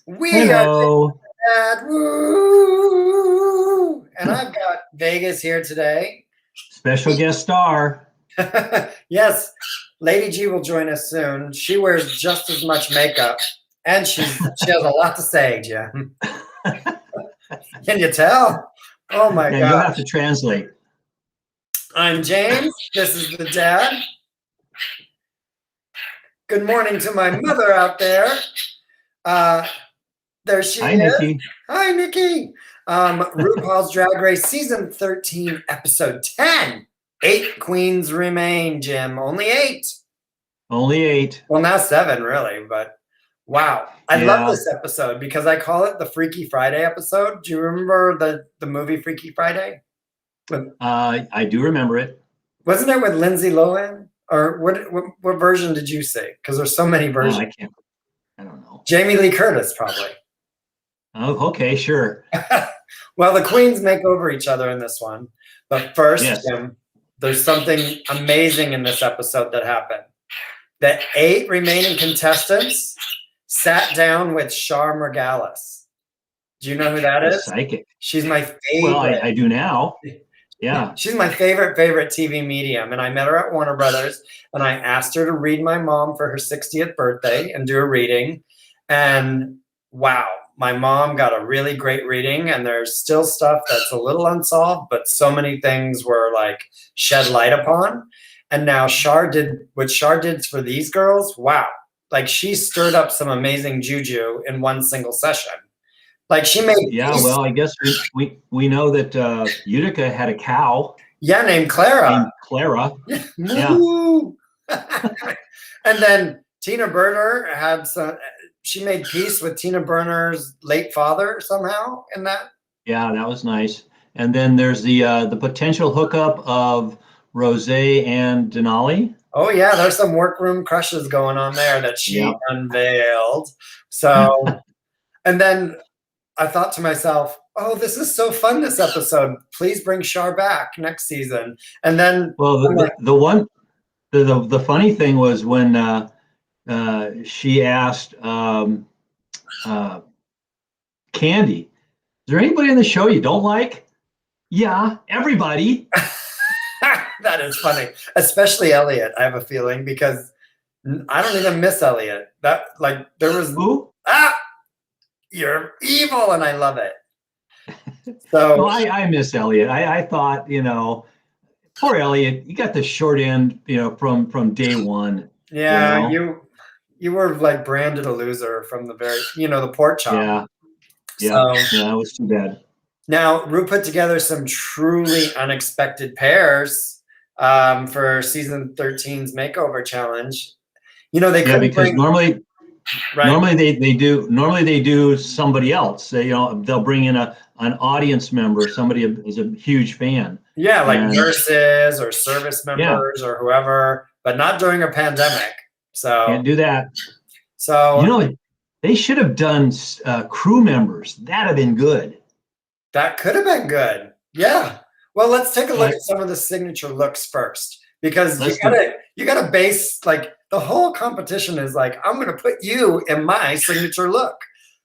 We are Hello. at Woo! And I've got Vegas here today. Special guest star. Yes, Lady G will join us soon. She wears just as much makeup, and she has a lot to say, Jim. Can you tell? Oh my Yeah, you'll gosh. have to translate. I'm James. This is the dad. Good morning to my mother out there. There she Hi, is. Nikki. Hi, Nikki. RuPaul's Drag Race Season 13, Episode 10. 8 queens remain, Jim. Only 8. Only 8. Well, now 7, really, but wow. I love Yeah. this episode because I call it the Freaky Friday episode. Do you remember the movie Freaky Friday? I do remember it. Wasn't it with Lindsay Lohan? Or what version did you see? Because there's so many versions. I don't know. Jamie Lee Curtis, probably. Oh, okay, sure. Well, the queens make over each other in this one. But first, Yes. Jim, there's something amazing in this episode that happened. The 8 remaining contestants sat down with Char Margalis. Do you know who that is? Psychic. She's my favorite. Well, I do now. Yeah. She's my favorite TV medium. And I met her at Warner Brothers, and I asked her to read my mom for her 60th birthday and do a reading. And wow, my mom got a really great reading, and there's still stuff that's a little unsolved, but so many things were like shed light upon. And now Char did what Char did for these girls. Wow. Like she stirred up some amazing juju in one single session. Like she made Well, I guess we know that Utica had a cow. Yeah, named Clara. Named Clara. Yeah. And then Tina Burner had some. She made peace with Tina Burner's late father somehow in that. Yeah, that was nice. And then there's the potential hookup of Rose and Denali. Oh yeah, there's some workroom crushes going on there that she unveiled. So, and then I thought to myself, oh, this is so fun, this episode. Please bring Char back next season. And then, well, the funny thing was when she asked Candy, is there anybody in the show you don't like? Yeah, everybody. That is funny, especially Elliot. I have a feeling because I don't even miss Elliot. That like there was who? You're evil, and I love it. So well, I miss Elliot. I thought, poor Elliot, you got the short end, from day one. Yeah, you were like branded a loser from the very, the pork chop. Yeah, that was too bad. Now, Ru put together some truly unexpected pairs for season 13's makeover challenge. Because normally they do somebody else. They'll bring in an audience member, somebody is a huge fan. Yeah, like nurses or service members or whoever, but not during a pandemic. So can't do that. So they should have done crew members. That'd have been good. That could have been good. Yeah. Well, let's take a look at some of the signature looks first, because you gotta base like the whole competition is like, I'm gonna put you in my signature look.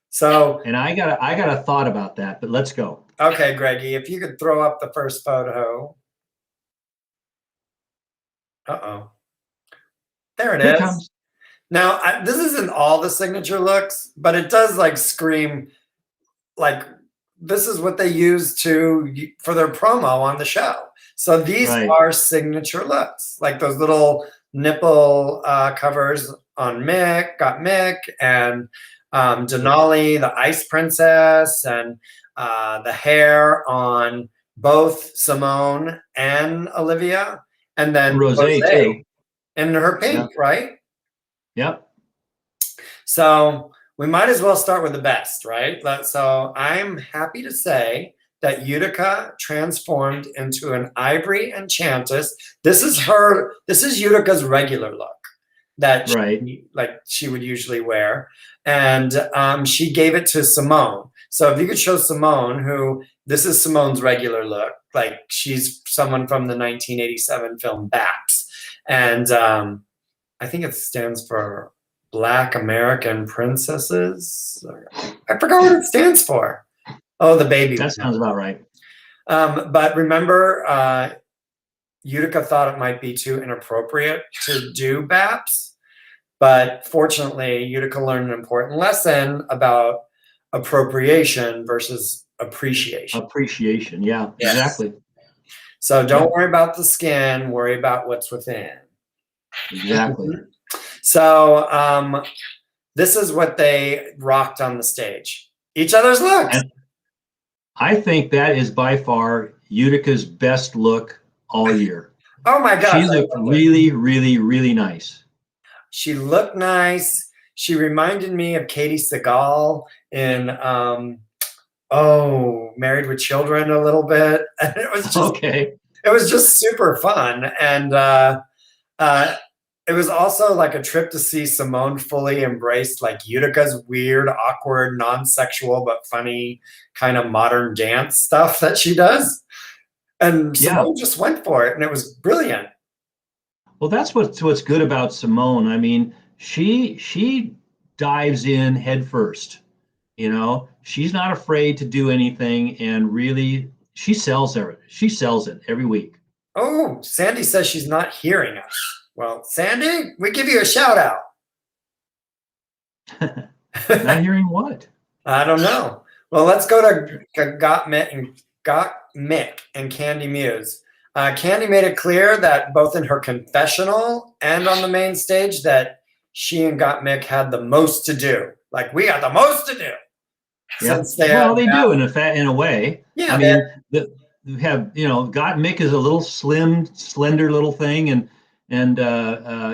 So and I got a thought about that, but let's go. Okay, Greggy, if you could throw up the first photo. There it is. Now, this isn't all the signature looks, but it does like scream like this is what they use for their promo on the show. So these are signature looks, like those little nipple covers on Mick and Denali, the Ice Princess, and the hair on both Simone and Olivia, and then Rose too. In her pink, right? Yep. So we might as well start with the best, right? So I'm happy to say that Utica transformed into an Ivory Enchantress. This is Utica's regular look that she would usually wear. And she gave it to Simone. So if you could show Simone, this is Simone's regular look, like she's someone from the 1987 film Baps. And I think it stands for Black American Princesses. I forgot what it stands for. Oh, the baby. That sounds about right. But remember, Utica thought it might be too inappropriate to do BAPS, but fortunately, Utica learned an important lesson about appropriation versus appreciation. Appreciation, yeah, Yes. exactly. So don't worry about the skin, worry about what's within. Exactly. So this is what they rocked on the stage. Each other's looks. And I think that is by far Utica's best look all year. Oh my gosh. She looked really, really, really nice. She looked nice. She reminded me of Katie Seagal in Married with Children a little bit. And it was just okay. It was just super fun. And it was also like a trip to see Simone fully embrace like Utica's weird, awkward, non-sexual but funny kind of modern dance stuff that she does. And Simone just went for it, and it was brilliant. Well, that's what's good about Simone. I mean, she dives in head first. You know, she's not afraid to do anything, and really, she sells it. She sells it every week. Oh, Sandy says she's not hearing us. Well, Sandy, we give you a shout out. Not hearing what? I don't know. Well, let's go to Got Mick and Candy Muse. Candy made it clear that both in her confessional and on the main stage that she and Got Mick had the most to do. Like, we got the most to do. Yeah. Well, they do in a way. Yeah. I mean, we have, Got Mick is a little slender little thing, and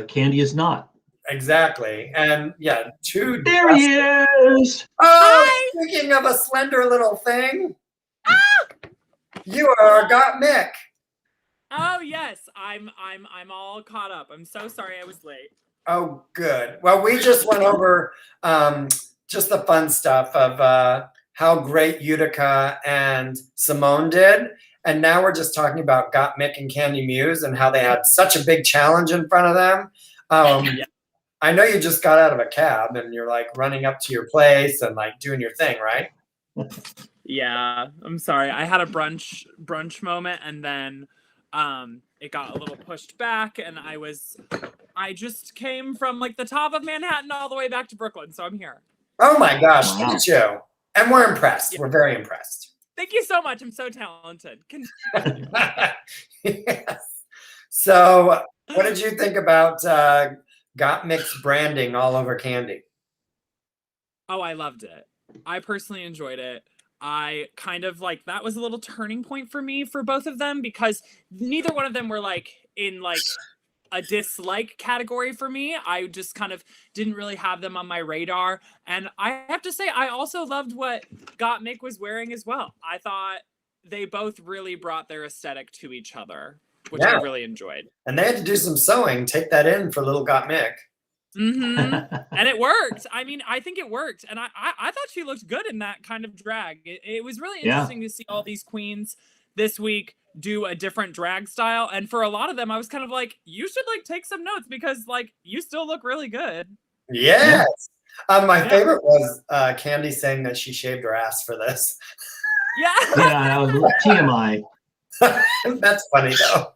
Candy is not. Exactly. And yeah, there he is. Oh, hi. Speaking of a slender little thing, you are Got Mick. Oh yes, I'm all caught up. I'm so sorry I was late. Oh, good. Well, we just went over just the fun stuff of how great Utica and Simone did. And now we're just talking about Got Mick and Candy Muse and how they had such a big challenge in front of them. Yeah. I know you just got out of a cab and you're like running up to your place and like doing your thing, right? Yeah, I'm sorry. I had a brunch moment, and then it got a little pushed back, and I just came from like the top of Manhattan all the way back to Brooklyn, so I'm here. Oh my gosh, look at you. And we're impressed. Yeah. We're very impressed. Thank you so much. I'm so talented. Yes. So what did you think about Got Mick's branding all over Candy? Oh, I loved it. I personally enjoyed it. I kind of like, that was a little turning point for me for both of them, because neither one of them were like in like a dislike category for me. I just kind of didn't really have them on my radar. And I have to say, I also loved what Got Mick was wearing as well. I thought they both really brought their aesthetic to each other, which I really enjoyed. And they had to do some sewing. Take that in for little Got Mick. Mm-hmm. And it worked. I mean, I think it worked. And I thought she looked good in that kind of drag. It was really interesting to see all these queens this week do a different drag style. And for a lot of them, I was kind of like, you should like take some notes, because like you still look really good. Yes. My favorite was Candy saying that she shaved her ass for this. Yeah. Yeah, that was TMI. That's funny though.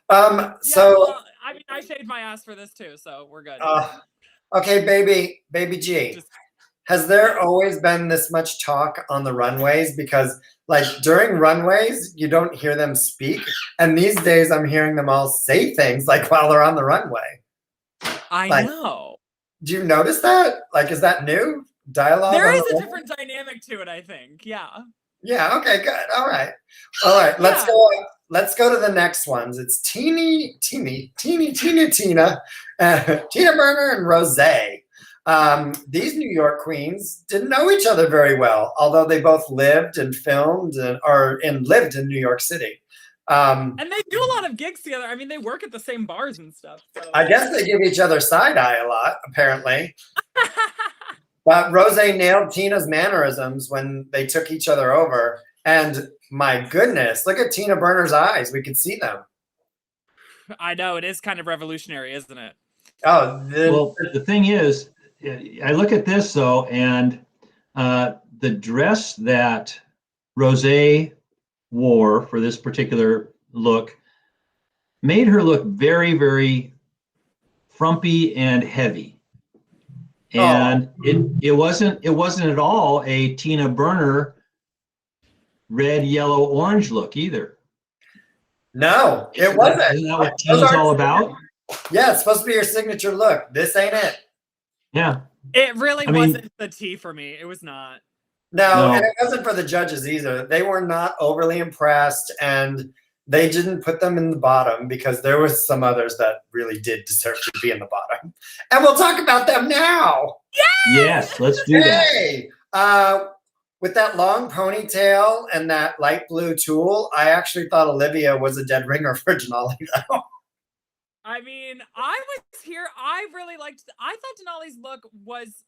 Well, I mean, I shaved my ass for this too, so we're good. Okay, baby G. Has there always been this much talk on the runways? Because like during runways, you don't hear them speak. And these days I'm hearing them all say things like while they're on the runway. I know. Do you notice that? Like, is that new dialogue? There is a different dynamic to it, I think. Yeah. Yeah, okay, good. All right. Let's go to the next ones. It's Tina Burner and Rosé. These New York queens didn't know each other very well, although they both lived and filmed and lived in New York City. And they do a lot of gigs together. I mean, they work at the same bars and stuff. So. I guess they give each other side eye a lot, apparently. But Rosé nailed Tina's mannerisms when they took each other over. And my goodness, look at Tina Burner's eyes. We could see them. I know. It is kind of revolutionary, isn't it? Oh, well, the thing is, I look at this though, and the dress that Rose wore for this particular look made her look very, very frumpy and heavy. And it wasn't at all a Tina Burner red, yellow, orange look either. No, it wasn't. Isn't that what Tina's all about? Yeah, it's supposed to be your signature look. This ain't it. Yeah. It really wasn't the tea for me. It was not. No, and it wasn't for the judges either. They were not overly impressed, and they didn't put them in the bottom because there was some others that really did deserve to be in the bottom. And we'll talk about them now. Yes, let's do that. Hey, with that long ponytail and that light blue tulle, I actually thought Olivia was a dead ringer for Denali, though. I mean, I was here. I really liked. I thought Denali's look was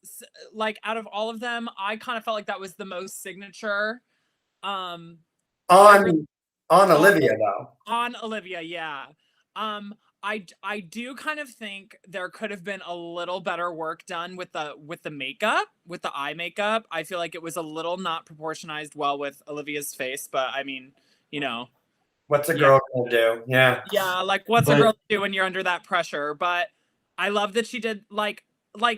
like out of all of them, I kind of felt like that was the most signature. On Olivia, though. On Olivia, yeah. I do kind of think there could have been a little better work done with the makeup, with the eye makeup. I feel like it was a little not proportionized well with Olivia's face, but I mean, you know. What's a girl gonna do? Yeah. Yeah, like what's a girl do when you're under that pressure? But I love that she did like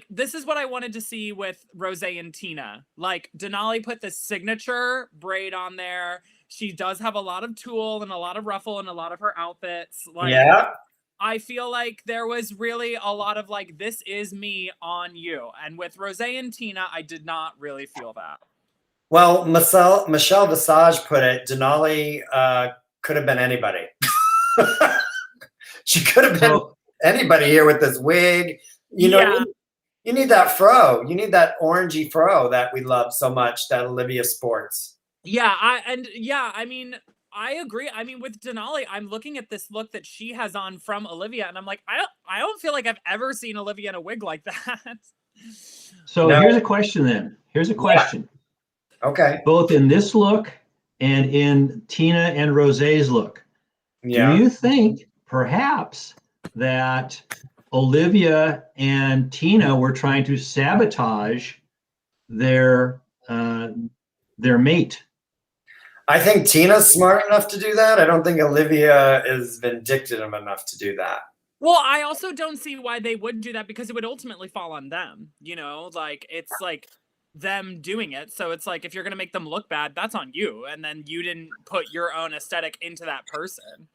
this is what I wanted to see with Rose and Tina. Like Denali put the signature braid on there. She does have a lot of tulle and a lot of ruffle in a lot of her outfits. Like, yeah. I feel like there was really a lot of like, this is me on you. And with Rose and Tina, I did not really feel that. Well, Michelle Visage put it, Denali could have been anybody. She could have been anybody here with this wig. You know, you need that fro. You need that orangey fro that we love so much, that Olivia sports. Yeah, I mean, I agree. I mean, with Denali, I'm looking at this look that she has on from Olivia, and I'm like, I don't feel like I've ever seen Olivia in a wig like that. So here's a question then. Here's a question. Yeah. Okay. Both in this look and in Tina and Rose's look. Yeah. Do you think perhaps that Olivia and Tina were trying to sabotage their mate? I think Tina's smart enough to do that. I don't think Olivia is vindictive enough to do that. Well, I also don't see why they would do that, because it would ultimately fall on them. You know, like it's like them doing it. So it's like, if you're going to make them look bad, that's on you. And then you didn't put your own aesthetic into that person.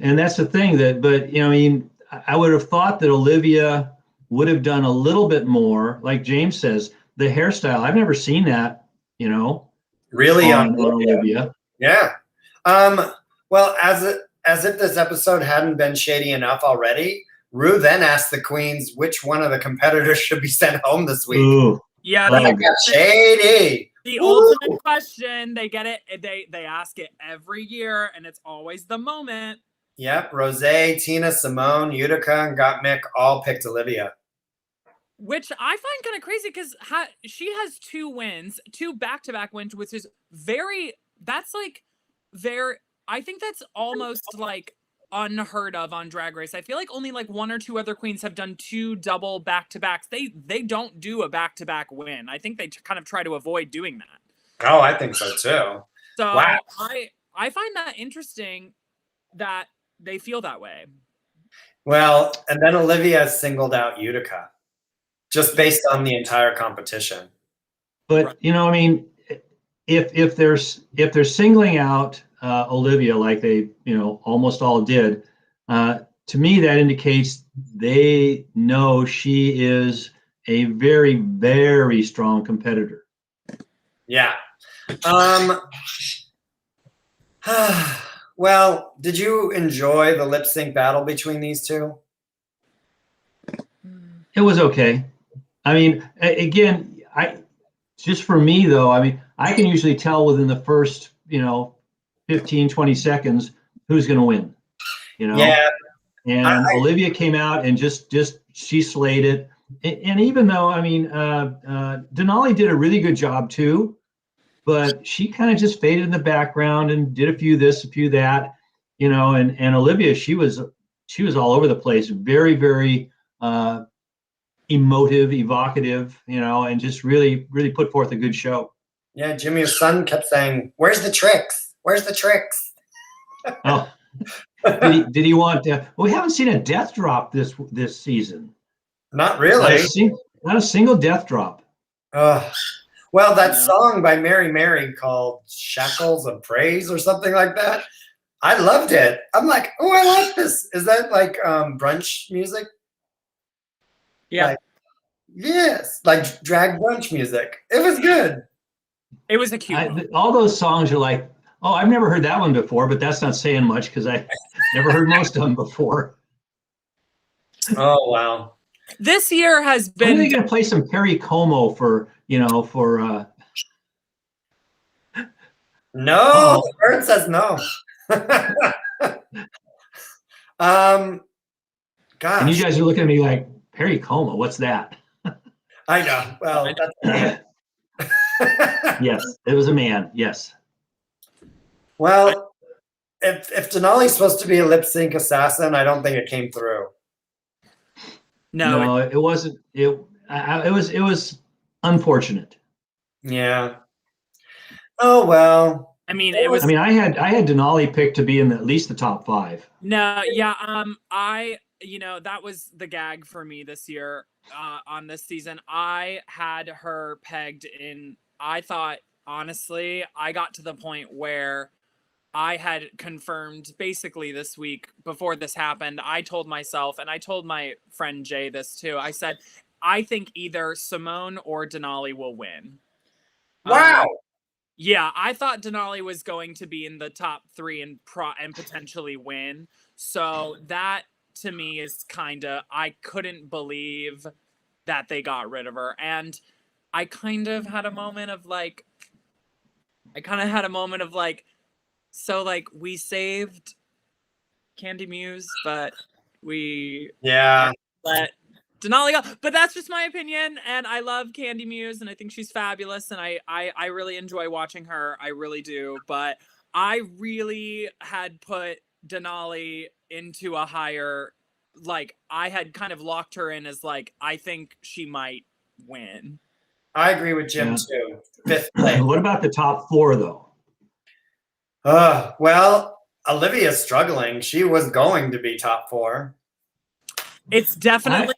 And that's the thing but you know, I mean, I would have thought that Olivia would have done a little bit more, like James says, the hairstyle. I've never seen that, you know, really on Olivia. Yeah. Well, as if this episode hadn't been shady enough already, Ru then asked the queens which one of the competitors should be sent home this week. Ooh. Yeah, that got shady. The ultimate question. They get it. They ask it every year, and it's always the moment. Yep. Rose, Tina, Simone, Utica, and Gottmik all picked Olivia. Which I find kind of crazy, because she has 2 wins, 2 back-to-back wins, which is I think that's almost like unheard of on Drag Race. I feel like only like 1 or 2 other queens have done 2 double back-to-backs. They don't do a back-to-back win. I think they kind of try to avoid doing that. Oh, I think so too. So wow. I find that interesting that they feel that way. Well, and then Olivia singled out Utica just based on the entire competition. But you know, I mean, if they're singling out Olivia like they, you know, almost all did, to me that indicates they know she is a very, very strong competitor. Yeah. Well, did you enjoy the lip sync battle between these two? It was okay. I mean, again, just for me though, I mean, I can usually tell within the first, you know, 15, 20 seconds who's going to win, you know? Yeah. And Olivia came out and just she slayed it. And even though, I mean, Denali did a really good job too, but she kind of just faded in the background and did a few this, a few that, you know, and Olivia, she was all over the place. Very, very, emotive, evocative, and just really, really put forth a good show. Yeah, Jimmy's son kept saying, "Where's the tricks? Where's the tricks?" Oh, did he want? Well, we haven't seen a death drop this season. Not really. Not a single death drop. Well, that song by Mary Mary called "Shackles of Praise" or something like that. I loved it. I'm like, oh, I like this. Is that like brunch music? Yeah. Like, yes, like drag brunch music. It was good. It was a cute one. All those songs are like, oh, I've never heard that one before, but that's not saying much because I never heard most of them before. Oh, wow. This year has been. When are they going to play some Perry Como for? No, the bird says no. Gosh. And you guys are looking at me like, Perry Como, what's that? I know. Well, that's yes, it was a man. Yes. Well, if Denali's supposed to be a lip sync assassin, I don't think it came through. No, it wasn't. It was unfortunate. Yeah. Oh well. I mean, it was. I mean, I had Denali picked to be in at least the top 5. No, yeah. That was the gag for me this year. On this season, I had her pegged in. I thought, honestly, I got to the point where I had confirmed basically this week before this happened. I told myself, and I told my friend Jay this too. I said, I think either Simone or Denali will win. Wow. Yeah, I thought Denali was going to be in the top 3 and potentially win. So that to me is I couldn't believe that they got rid of her. And I kind of had a moment of like, so like we saved Candy Muse, but we let Denali go. But that's just my opinion, and I love Candy Muse, and I think she's fabulous, and I really enjoy watching her. I really do. But I really had put Denali into a higher, like I had kind of locked her in as like I think she might win. I agree with Jim too. 5th place. What about the top 4 though? Well, Olivia's struggling. She was going to be top 4. It's definitely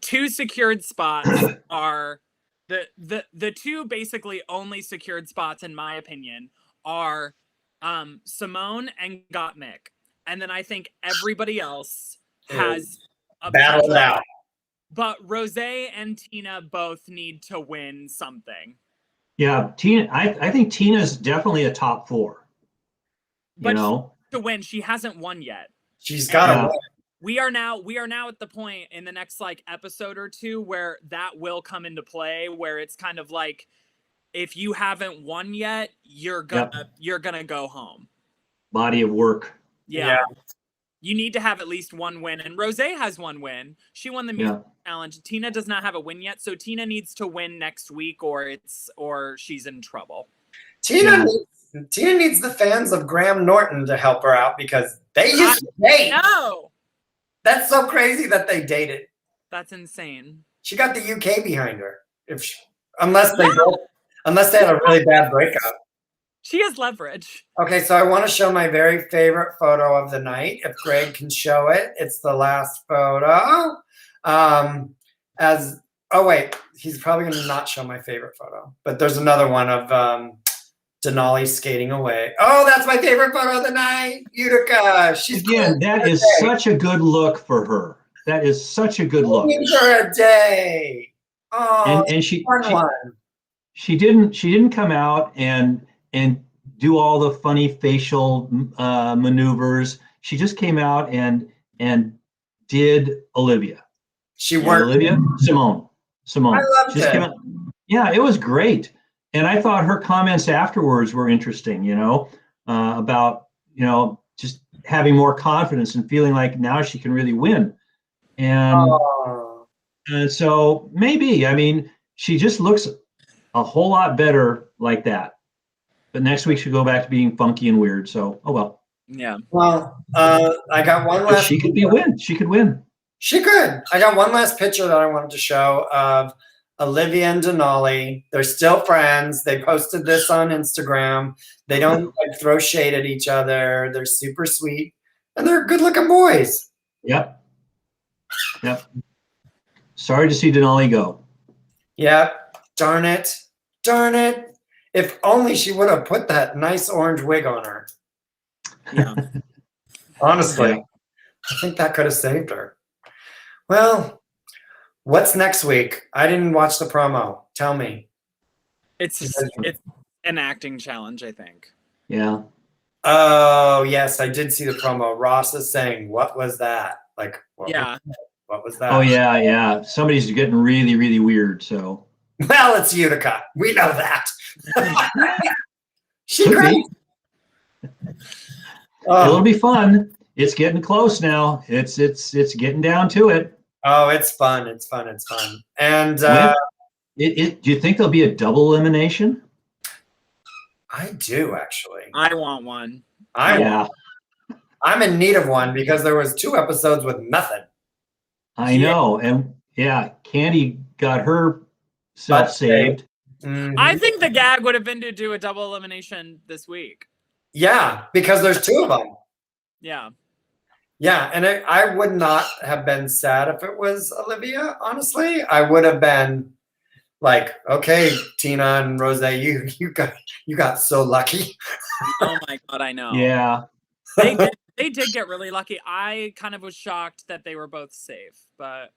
2 secured spots are the 2 basically only secured spots in my opinion are Simone and Gottmik. And then I think everybody else has a battled out. But Rosé and Tina both need to win something. Yeah, Tina. I think Tina's definitely a top 4. But to win, she hasn't won yet. She's got to win. We are now at the point in the next like episode or 2 where that will come into play, where it's kind of like if you haven't won yet, you're gonna go home. Body of work. Yeah. You need to have at least 1 win, and Rosé has 1 win. She won the music challenge. Tina does not have a win yet, so Tina needs to win next week, or she's in trouble. Tina needs the fans of Graham Norton to help her out because they used to date. No. That's so crazy that they dated. That's insane. She got the UK behind her. Unless they had a really bad breakup. She has leverage. Okay, so I want to show my very favorite photo of the night. If Greg can show it, it's the last photo. He's probably going to not show my favorite photo, but there's another one of Denali skating away. Oh, that's my favorite photo of the night. Utica. That is such a good look for her. That is such a good look. For a day. Oh, and she didn't come out and do all the funny facial maneuvers. She just came out and did Olivia. She worked. Simone. I loved it. Yeah, it was great. And I thought her comments afterwards were interesting, about, just having more confidence and feeling like now she can really win. And so maybe, I mean, she just looks a whole lot better like that. But next week she'll go back to being funky and weird. So, oh well. Yeah. Well, I got one last. She could win. She could win. She could. I got one last picture that I wanted to show of Olivia and Denali. They're still friends. They posted this on Instagram. They don't like throw shade at each other. They're super sweet, and they're good-looking boys. Yep. Yep. Sorry to see Denali go. Yep. Darn it. Darn it. If only she would have put that nice orange wig on her. Yeah. Honestly, Yeah. I think that could have saved her. Well, what's next week? I didn't watch the promo. Tell me. It's an acting challenge, I think. Yeah. Oh, yes, I did see the promo. Ross is saying, what was that? Like, what was that? Oh yeah, yeah. Somebody's getting really, really weird. So. Well, it's Utica. We know that. She Could great. be. It'll be fun. It's getting close now. It's getting down to it. Oh, it's fun. It's fun. It's fun. And do you think there'll be a double elimination? I do actually. I want one. I'm in need of one because there was 2 episodes with nothing. I know, and Candy got her self saved. Mm-hmm. I think the gag would have been to do a double elimination this week. Yeah, because there's 2 of them. Yeah. Yeah, and I would not have been sad if it was Olivia, honestly. I would have been like, okay, Tina and Rose, you got so lucky. Oh my God, I know. Yeah. They did get really lucky. I kind of was shocked that they were both safe, but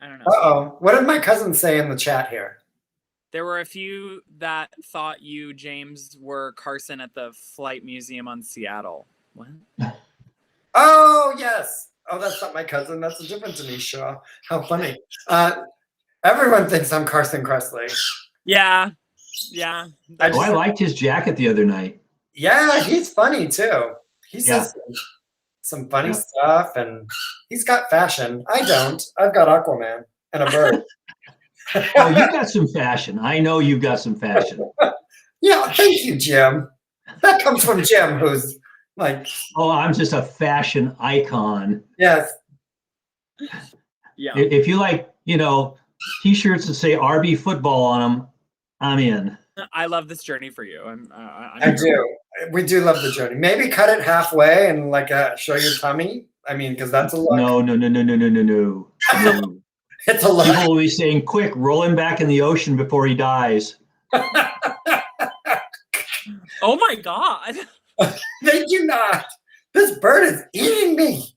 I don't know. Uh-oh. What did my cousin say in the chat here? There were a few that thought you, James, were Carson at the Flight Museum on Seattle. What? Oh, yes. Oh, that's not my cousin. That's a different Denise Shaw. How funny. Everyone thinks I'm Carson Kressley. Yeah. Yeah. I liked his jacket the other night. Yeah, he's funny too. He says some funny stuff, and he's got fashion. I don't. I've got Aquaman and a bird. Oh, you've got some fashion. I know you've got some fashion. Yeah, thank you, Jim. That comes from Jim, who's like, oh, I'm just a fashion icon. Yes. Yeah. If you like, T-shirts that say RB football on them, I'm in. I love this journey for you. I do. We do love the journey. Maybe cut it halfway and like show your tummy. I mean, because that's a look. No. It's a look. People will be saying, "Quick, roll him back in the ocean before he dies." Oh my God. Thank you not. This bird is eating me.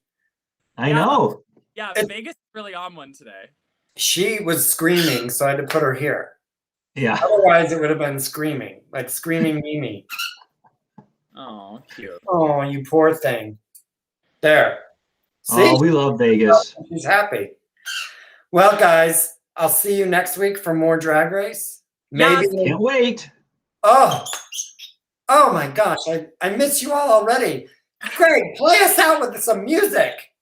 I know. Yeah, Vegas is really on one today. She was screaming, so I had to put her here. Yeah. Otherwise, it would have been screaming, like screaming Mimi. Oh, cute. Oh, you poor thing. There. See? Oh, we love Vegas. She's happy. Well, guys, I'll see you next week for more Drag Race. Maybe. Yes. Can't wait. Oh my gosh, I miss you all already. Greg, play us out with some music.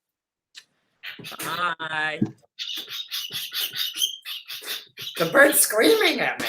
Bye. The bird's screaming at me.